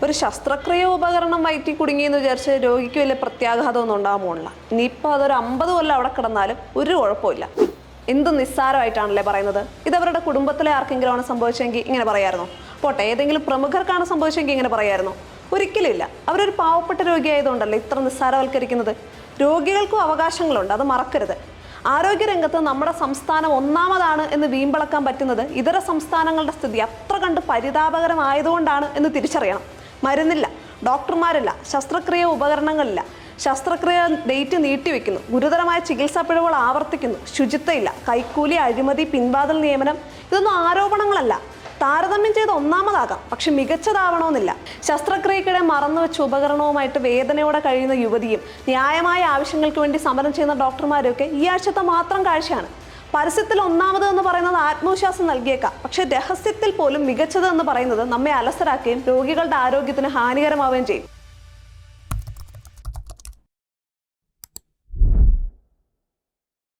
ഒരു ശസ്ത്രക്രിയ ഉപകരണം വയറ്റി കുടുങ്ങിയെന്ന് വിചാരിച്ച് രോഗിക്ക് വലിയ പ്രത്യാഘാതമൊന്നും ഉണ്ടാകാൻ പോണില്ല. ഇനിയിപ്പോൾ അതൊരു 50 കൊല്ലം അവിടെ കിടന്നാലും ഒരു കുഴപ്പമില്ല. എന്ത് നിസ്സാരമായിട്ടാണല്ലേ പറയുന്നത്. ഇതവരുടെ കുടുംബത്തിലെ ആർക്കെങ്കിലും ആണ് സംഭവിച്ചെങ്കിൽ ഇങ്ങനെ പറയാമായിരുന്നോ? പോട്ടെ, ഏതെങ്കിലും പ്രമുഖർക്കാണ് സംഭവിച്ചെങ്കിൽ ഇങ്ങനെ പറയാമായിരുന്നോ? ഒരിക്കലുമില്ല. അവരൊരു പാവപ്പെട്ട രോഗിയായതുകൊണ്ടല്ലേ ഇത്ര നിസ്സാരവൽക്കരിക്കുന്നത്. രോഗികൾക്കും അവകാശങ്ങളുണ്ട്, അത് മറക്കരുത്. ആരോഗ്യരംഗത്ത് നമ്മുടെ സംസ്ഥാനം ഒന്നാമതാണ് എന്ന് വീമ്പിളക്കാൻ പറ്റുന്നത് ഇതര സംസ്ഥാനങ്ങളുടെ സ്ഥിതി അത്ര കണ്ട് പരിതാപകരമായതുകൊണ്ടാണ് എന്ന് തിരിച്ചറിയണം. മരുന്നില്ല, ഡോക്ടർമാരില്ല, ശസ്ത്രക്രിയ ഉപകരണങ്ങളില്ല, ശസ്ത്രക്രിയ ഡേറ്റ് നീട്ടിവെക്കുന്നു, ഗുരുതരമായ ചികിത്സാ പിഴവുകൾ ആവർത്തിക്കുന്നു, ശുചിത്വം ഇല്ല, കൈക്കൂലി, അഴിമതി, പിൻവാതിൽ നിയമനം, ഇതൊന്നും ആരോപണങ്ങളല്ല. താരതമ്യം ചെയ്ത് ഒന്നാമതാകാം, പക്ഷെ മികച്ചതാവണമെന്നില്ല. ശസ്ത്രക്രിയക്കിടെ മറന്നുവെച്ച ഉപകരണവുമായിട്ട് വേദനയോടെ കഴിയുന്ന യുവതിയും ന്യായമായ ആവശ്യങ്ങൾക്ക് വേണ്ടി സമരം ചെയ്യുന്ന ഡോക്ടർമാരൊക്കെ ഈ ആഴ്ചത്തെ മാത്രം കാഴ്ചയാണ്. പരസ്യത്തിൽ ഒന്നാമത് എന്ന് പറയുന്നത് ആത്മവിശ്വാസം നൽകിയേക്കാം, പക്ഷെ രഹസ്യത്തിൽ പോലും മികച്ചത് എന്ന് പറയുന്നത് നമ്മെ അലസരാക്കുകയും രോഗികളുടെ ആരോഗ്യത്തിന് ഹാനികരമാവുകയും ചെയ്യും.